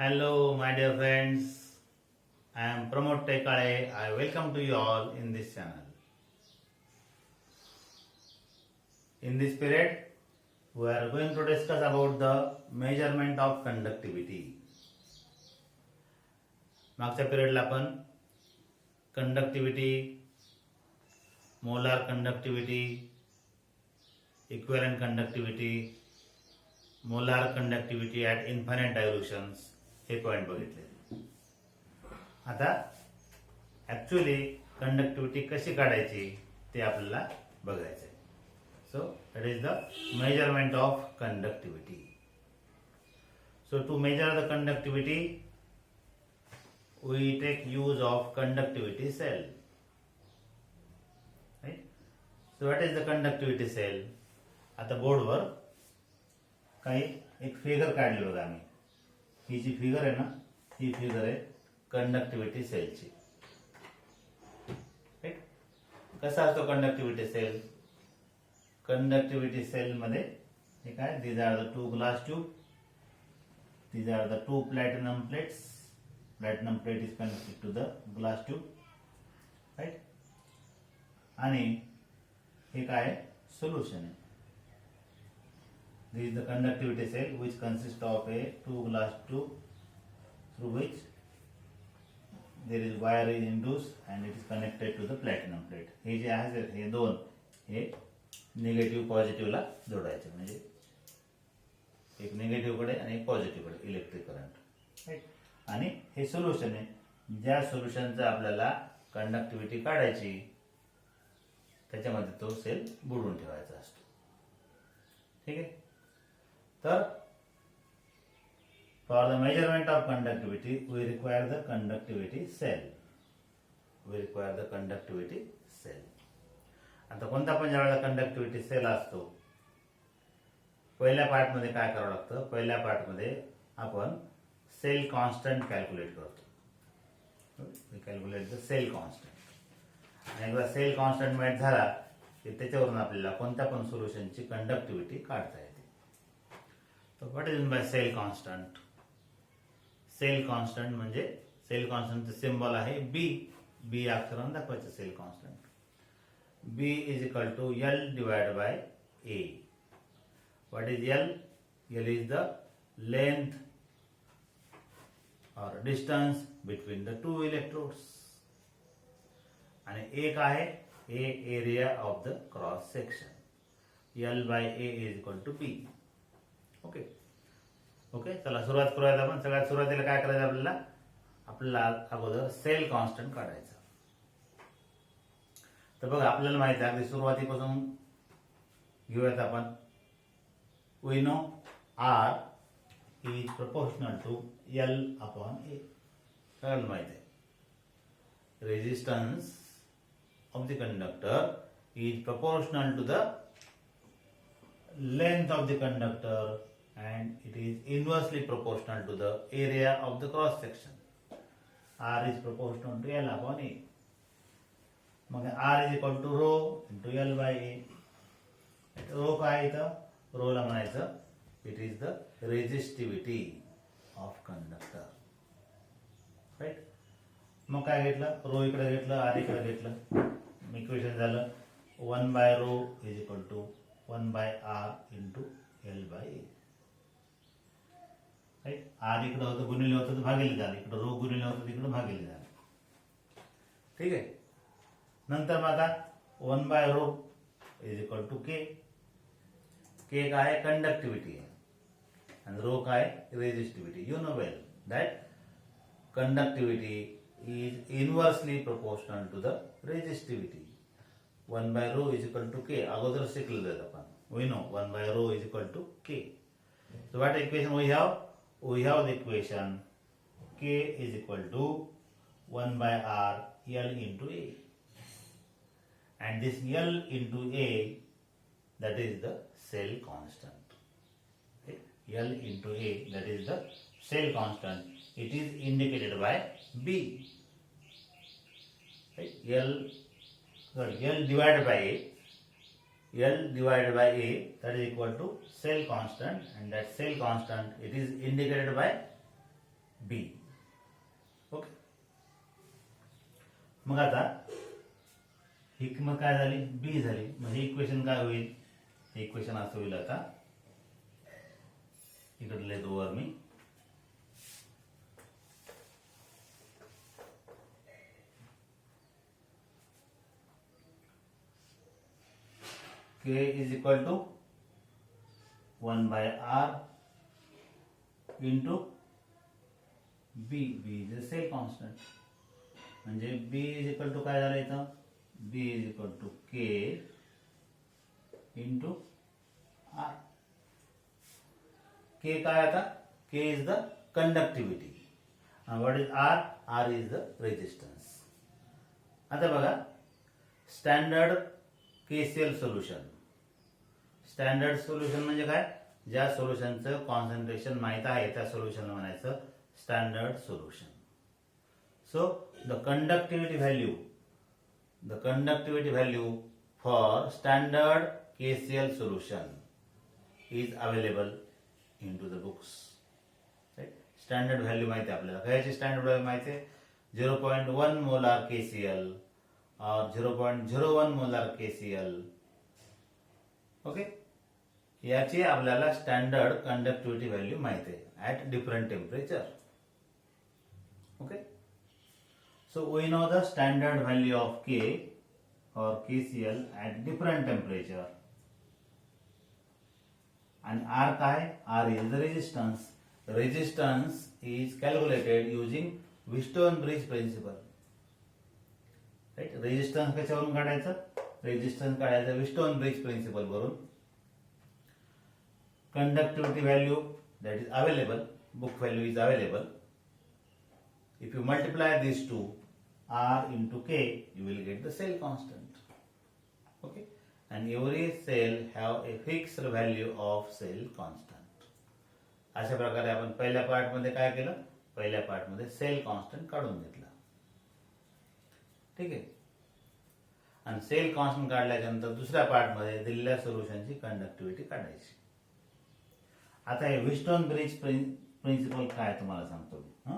Hello, my dear friends. I am Pramod Tekale. I welcome to you all in this channel. In this period, we are going to discuss about the measurement of conductivity. मागच्या पिरियडला आपण conductivity, molar conductivity, equivalent conductivity, molar conductivity at infinite dilutions हे point बघितले. आता actually conductivity कशी काढायची ते आपल्याला बघायचं आहे. So that is the measurement of conductivity. So to measure the conductivity we take use of conductivity cell, right? So what is the conductivity cell? आता बोर्डवर काही एक फिगर काढली बघा आम्ही. ही जी फिगर आहे ना, ही फिगर आहे कंडक्टिव्हिटी सेलची. राईट? कसा असतो कंडक्टिव्हिटी सेल? कंडक्टिव्हिटी सेल मध्ये हे काय, these are the two glass tube, these are the two platinum plates. Platinum plate is connected to the glass tube, right? आणि हे काय solution आहे. This is the conductivity cell which consists of a two glass tube through which there is wire is induced and it is connected to the platinum plate. हे जे आहे हे दोन हे negative पॉझिटिव्हला जोडायचे, म्हणजे एक negative कडे आणि एक पॉझिटिव्ह कडे इलेक्ट्रिक करंट, राईट? आणि हे सोल्युशन आहे. ज्या सोल्युशनचा आपल्याला कंडक्टिव्हिटी काढायची त्याच्यामध्ये तो सेल बुडवून ठेवायचा असतो. ठीक आहे. तर for the measurement of conductivity we require the conductivity cell. आता कोणता पण ज्यावेळेला कंडक्टिव्हिटी सेल असतो, पहिल्या पार्ट मध्ये काय करावं लागतं? पहिल्या पार्ट मध्ये आपण सेल कॉन्स्टंट कॅल्क्युलेट करतो. We calculate the cell constant. आणि एकदा सेल कॉन्स्टंट माहित झाला की त्याच्यावरून आपल्याला कोणत्या पण सोल्युशनची कंडक्टिव्हिटी काढता येते. तर what is by cell constant? Cell constant म्हणजे सेल कॉन्स्टंटचं सिम्बॉल आहे बी. बी अक्षराने दाखवायचं cell constant. B is equal to L divide by A. What is L? L is the length or distance between the two electrodes. आणि एक आहे A area of the cross section. L by A is equal to B. Okay okay, चला सुरुवात करूयात आपण. सगळ्यात सुरुवातीला काय करायचं आपल्याला अगोदर सेल कॉन्स्टंट काढायचा. तर बघा आपल्याला माहिती आहे, अगदी सुरुवातीपासून घेऊयात आपण. We know R is proportional to L upon A. सगळ्यांना माहित आहे. Resistance of the conductor is proportional to the length of the conductor and it is inversely proportional to the area of the cross section. R is proportional to L upon A. Mug R is equal to rho into L by A. rho काय इथं? rho ला म्हणायचं it is the resistivity of conductor, right? मग काय घेतलं? रो इकडे घेतलं, are इकडे घेतलं. Equation झालं 1 by rho is equal to 1 by r into L by A, right? R इकडे होतं गुणिले होतं तर भागिले झालं, इकडे रो गुणिले होतं तिकडे भागिले झालं. ठीक आहे. नंतर मग आता 1 by rho is equal to K. K काय आहे? कंडक्टिव्हिटी आहे. and rho काय? resistivity. You know well that conductivity is inversely proportional to the resistivity. 1 by rho is equal to K. अगोदर शिकलेलं आहे आपण. We know 1 by rho is equal to K. So what equation we have? We have the equation K is equal to 1 by R L into A. And this L into A, that is the cell constant. L into A, that is the cell constant. It is indicated by B. Right? L divided by A. L divided by A, that is equal to cell constant, and that cell constant it is indicated by B. Okay. मग आता ही किंमत काय झाली, B झाली. म्हणजे equation काय होईल, इक्वेशन असं होईल. आता इकडे लिहितो वर मी, K is equal to 1 by R into B. B is the cell constant. म्हणजे B is equal to काय झालं इथं, B is equal to K into R. K काय आता, K is the conductivity and what is R? R is the resistance. आता बघा standard KCL solution. Standard solution म्हणजे काय, ज्या सोल्युशनचं कॉन्सन्ट्रेशन माहित आहे त्या सोल्युशनला म्हणायचं standard solution. So the conductivity value for standard KCL solution is available in to the books. Standard value माहिती आहे आपल्याला. कायची स्टँडर्ड व्हॅल्यू माहिती आहे, 0.1 मोलार KCL और 0.01 मोलार KCL. ओके. याची आपल्याला स्टँडर्ड कंडक्टिव्हिटी व्हॅल्यू माहिती आहे at different temperature. Okay. So we know the standard value of K or KCL at different temperature. आणि R काय, R is the resistance. Resistance is calculated using Wheatstone bridge principle. Right. Resistance कशावरून काढायचं, resistance काढायचं Wheatstone bridge principle वरून. Conductivity value that is available, book value is available. If you multiply these two, R into K, you will get the cell constant. Okay, and every cell have a fixed value of cell constant. अशा प्रकारे आपण पहिल्या part मध्ये काय केलं, पहिल्या part मध्ये cell constant काढून घेतला. ठीक आहे. आणि सेल कॉन्स्टंट काढल्यानंतर दुसऱ्या पार्ट मध्ये दिलेल्या सोल्युशनची कंडक्टिव्हिटी काढायची. आता हे विस्टोन ब्रिज प्रिन्सिपल काय तुम्हाला सांगतो मी.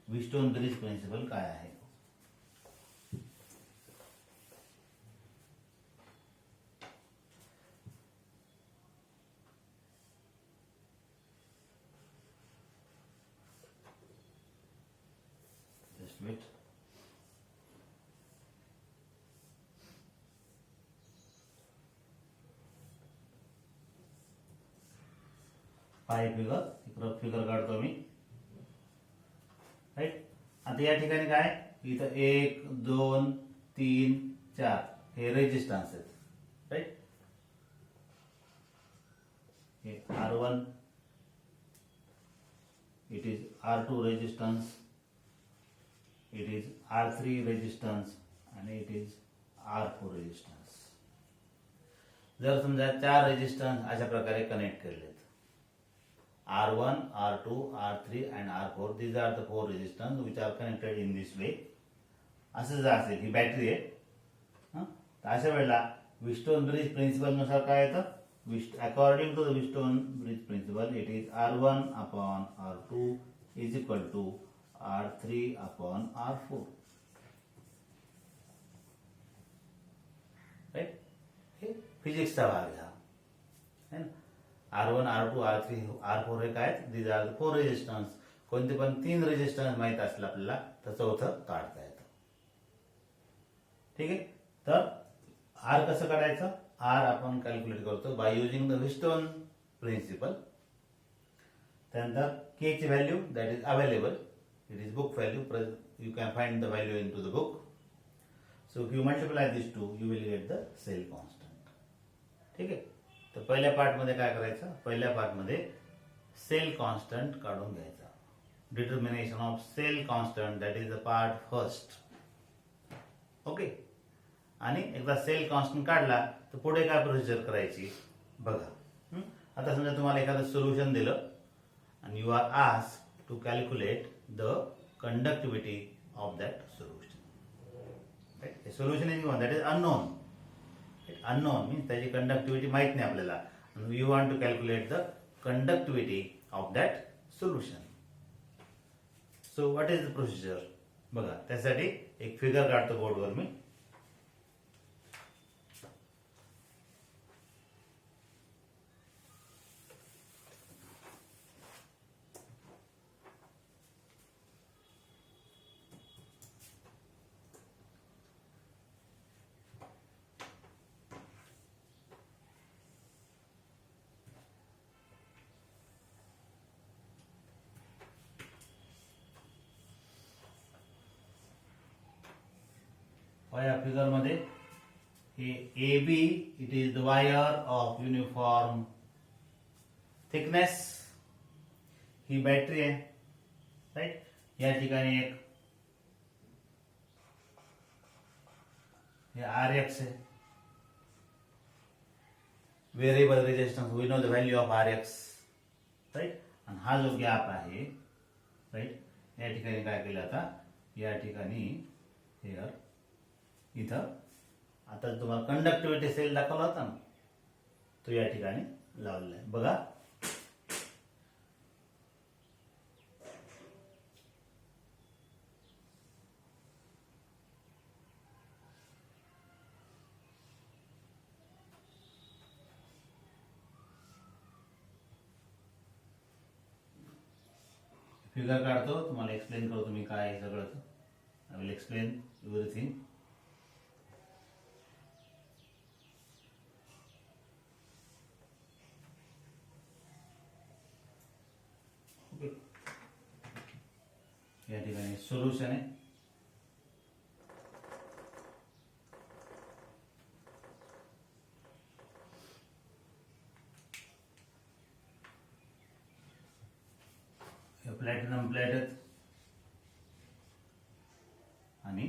विस्टोन ब्रिज प्रिन्सिपल काय आहे, जस्ट वेट. पाय फिगर, एक रफ फिगर काढतो मी. राईट. आता या ठिकाणी काय, इथं 1 2 3 4 हे रेजिस्टन्स आहेत. राईट. हे R1, it is R2 resistance, it is R3 resistance आणि इट इज R4 रेजिस्टन्स. जर समजा 4 रेजिस्टन्स अशा प्रकारे कनेक्ट केलेत, R1, R2, R3 and R4. These are the 4 resistors which are connected in this way. असं जर असेल, ही बॅटरी आहे. तर अशा वेळेला विस्टोन ब्रिज प्रिन्सिपल नुसार काय येतं, according to the Wheatstone bridge principle it is R1 upon R2 is equal to R3 upon R4. Right. हे फिजिक्सचा भाग आहे ना. R1, R2, R3, R4 हे काय, दीज आर द 4 रेजिस्टन्स. कोणते पण 3 रेजिस्टन्स माहित असलं आपल्याला तर चौथं काढता येतं. ठीक आहे. तर R कसं काढायचं, R आपण कॅल्क्युलेट करतो by using the Wheatstone principle. त्यानंतर K ची value that is available, it is book value, you can find the value in to the book. So if you multiply this two you will get the cell constant. ठीक आहे. तर पहिल्या part मध्ये काय करायचं, पहिल्या part मध्ये cell constant काढून घ्यायचा. Determination of cell constant that is the part first. Okay. आणि एकदा सेल कॉन्स्टंट काढला तर पुढे काय प्रोसिजर करायची बघा. आता समजा तुम्हाला एखादं सोल्युशन दिलं आणि you are asked to calculate the conductivity of that solution. Right. Solution is one that is unknown. Unknown means त्याची कंडक्टिव्हिटी माहित नाही आपल्याला. You want to calculate the conductivity of that solution. So what is the procedure बघा, त्यासाठी एक figure काढतो बोर्डवर मी. या फिगर मध्ये हे A B it is the wire of uniform thickness. ही बॅटरी आहे, राईट. या ठिकाणी एक हे आर एक्स आहे, variable resistance. We know the value of R X, right. आणि हा जो गॅप आहे, राईट, या ठिकाणी काय केलं आता, या ठिकाणी हेअर इथं आता तुम्हाला कंडक्टिव्हिटी सेल दाखवला होता ना, तो या ठिकाणी लावलेला आहे बघा. फिगर काढतो, तुम्हाला एक्सप्लेन करतो मी काय आहे सगळं. I will explain everything. या ठिकाणी सोल्युशन आहे. प्लॅटिनम प्लेट आहेत आणि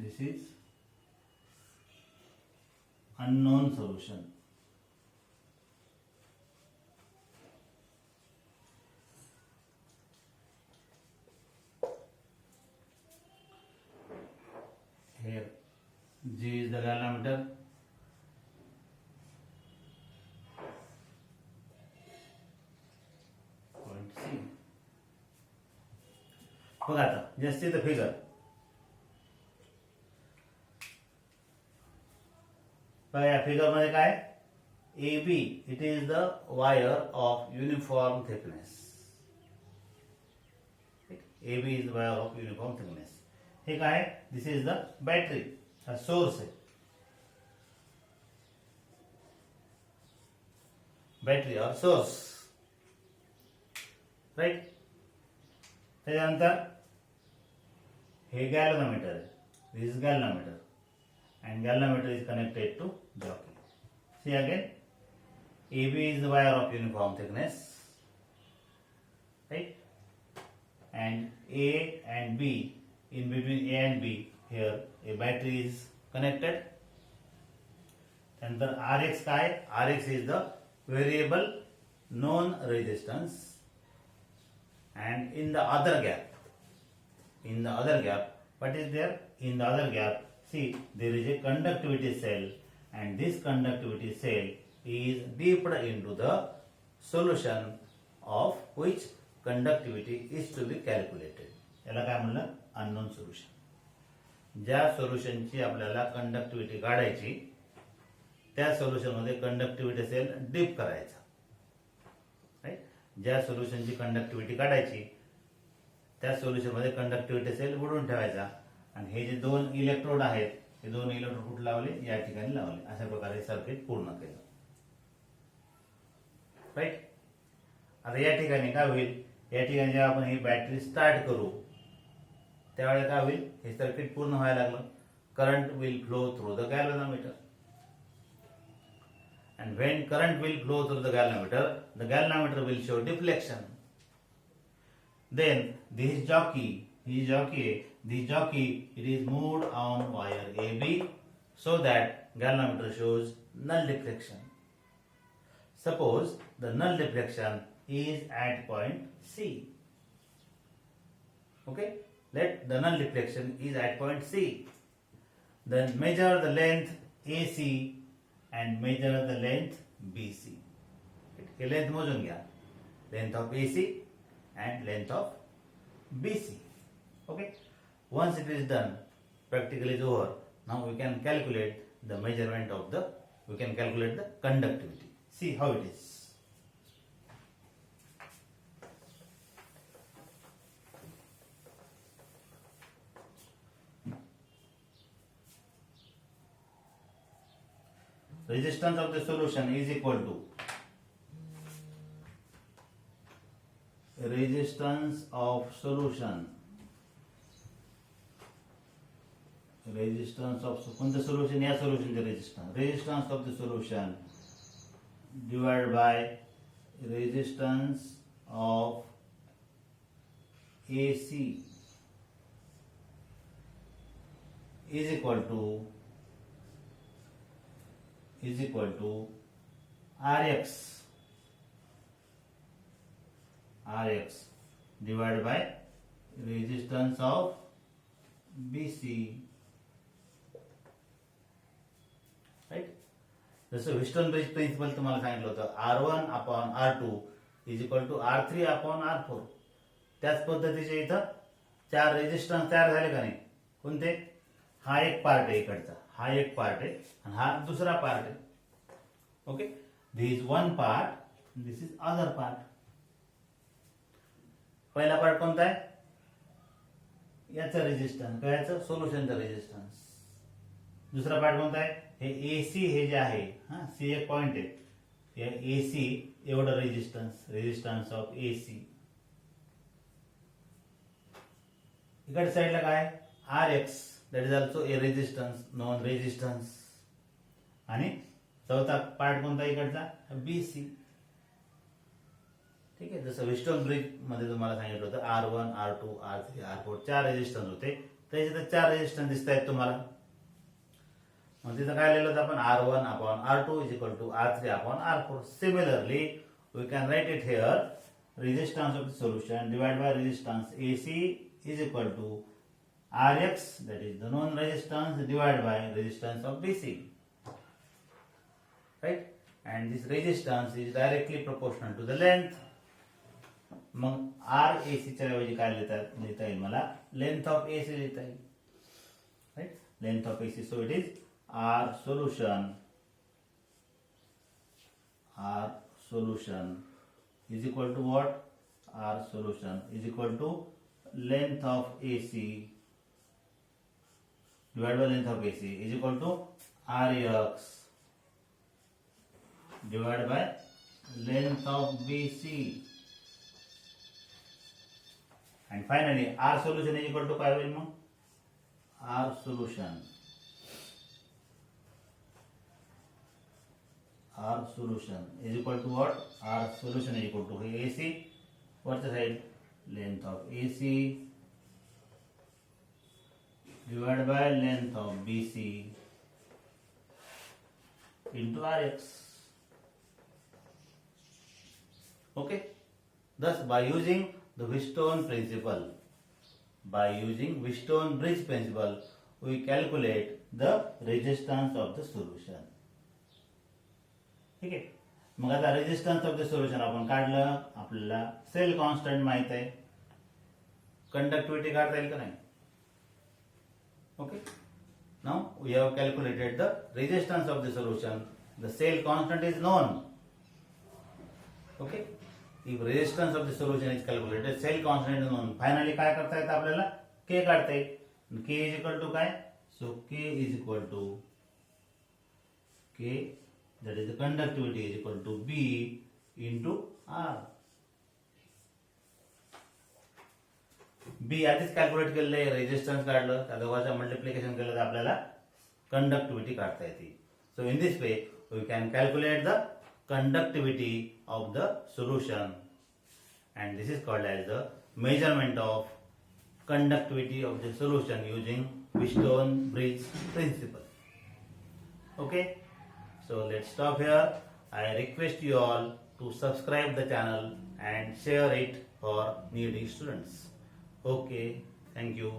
this is unknown solution. Here G is the galvanometer. Point C. बघा आता, just see the figure. बघा या फिगर मध्ये काय, A B it is the wire of uniform thickness. A B is the wire of uniform thickness. हे काय, this is the battery, हा source आहे, बॅटरी और सोर्स, राईट. त्याच्यानंतर हे गॅल्व्हनोमीटर आहे, this is galvanometer and galvanometer is connected to jockey. See again, AB is the wire of uniform thickness, right? And A and B, in between A and B, here a battery is connected. And the RX kai, RX is the variable known resistance. And in the other gap, what is there? In the other gap, see, there is a conductivity cell, and this conductivity cell is dipped into the solution of which conductivity is to be calculated. याला काय म्हणलं, unknown solution. ज्या सोल्युशनची आपल्याला conductivity काढायची, त्या solution मध्ये conductivity cell dip करायचा, right. ज्या सोल्युशनची कंडक्टिव्हिटी काढायची, त्या सोल्युशन मध्ये कंडक्टिव्हिटी सेल बुडवून ठेवायचा. आणि हे जे दोन इलेक्ट्रोड आहेत, हे दोन इलेक्ट्रोड कुठे लावले, या ठिकाणी लावले. अशा प्रकारे सर्किट पूर्ण केलं, राईट. आता या ठिकाणी काय होईल, या ठिकाणी जेव्हा आपण ही बॅटरी स्टार्ट करू, त्यावेळेला काय होईल, हे सर्किट पूर्ण व्हायला लागलं. Current will flow through the galvanometer, and when current will flow through the galvanometer will show deflection. Then this jockey, it is moved on wire AB so that galvanometer shows null deflection. Suppose the null deflection is at point C. Okay, let the null deflection is at point C. Then measure the length AC and measure the length BC. हे length मोजून घ्या. Length of AC and length of BC. Okay. Once it is done, practical is over. Now we can calculate the measurement of the. We can calculate the conductivity. See how it is. Resistance of the solution is equal to resistance of solution. Resistance of the solution, या solution the resistance. Resistance of the solution divided by resistance of AC is equal to Rx divided by resistance of BC. Right? जसं व्हिस्टन bridge principal तुम्हाला सांगितलं होतं R1 upon R2 is equal to R3 upon R4. त्याच पद्धतीचे इथं चार resistance तयार झाले का नाही? कोणते? हा एक पार्ट आहे इकडचा, हा एक पार्ट आहे आणि हा दुसरा पार्ट आहे. Okay, this is one part, this is other part. पहिला पार्ट कोणता आहे? याचा रेजिस्टन्स, याचं सोल्युशनचा रेजिस्टन्स. दुसरा पार्ट कोणता आहे? हे एसी, हे जे आहे, हा सी एक पॉइंट आहे, या एसी एवढं रेजिस्टन्स ऑफ एसी. इकडच्या साईडला काय? R X, that is also a resistance, non resistance. आणि चौथा पार्ट कोणता इकडचा? बीसी. ठीक आहे, जसं व्हिस्टन ब्रिज मध्ये तुम्हाला सांगितलं होतं R1, R2, R3, R4 चार रेजिस्टन्स होते, त्याच्यात चार रेजिस्टन्स दिसत आहेत तुम्हाला. मग तिथं काय लिहिलं होतं आपण? R1 upon R2 is equal to R3 upon R4. Similarly, we can write it here. Resistance of the solution divided by resistance AC is equal to Rx, that is the known resistance, divided by resistance of BC. Right? And this resistance is directly proportional to the length. Mug RAC च्या ऐवजी काय लिहिता येईल मला? Length of AC लिहिता येईल. Right? Length of AC. So it is R solution is equal to what? R solution is equal to length of AC divided by length of AC is equal to Rx divided by length of BC. And finally, R solution is equal to काय होईल मग? R solution is equal to what? R solution is equal to AC. What's the side? Length of AC divided by length of BC into Rx. Okay. Thus, by using the Wheatstone bridge principle, we calculate the resistance of the solution. ठीक आहे. मग आता resistance of the solution आपण काढलं, आपल्याला cell constant माहित आहे, conductivity काढता येईल का नाही? Okay, now we have calculated the resistance of the solution. The cell constant is known. Okay, if resistance of the solution is calculated, cell constant is known. Finally काय करता येतं आपल्याला? के काढता येईल. के इज इक्वल टू काय? सो के इज इक्वल टू के, that is the conductivity is equal to B into R. B आधीच कॅल्क्युलेट केलेलं आहे, रेजिस्टन्स काढलं, त्या दोघांचं मल्टिप्लिकेशन केलं तर आपल्याला कंडक्टिव्हिटी काढता येते. So in this way we can calculate the conductivity of the solution, and this is called as the measurement of conductivity of the solution using Wheatstone bridge principle. Okay. So let's stop here. I request you all to subscribe the channel and share it for needy students. Okay. Thank you.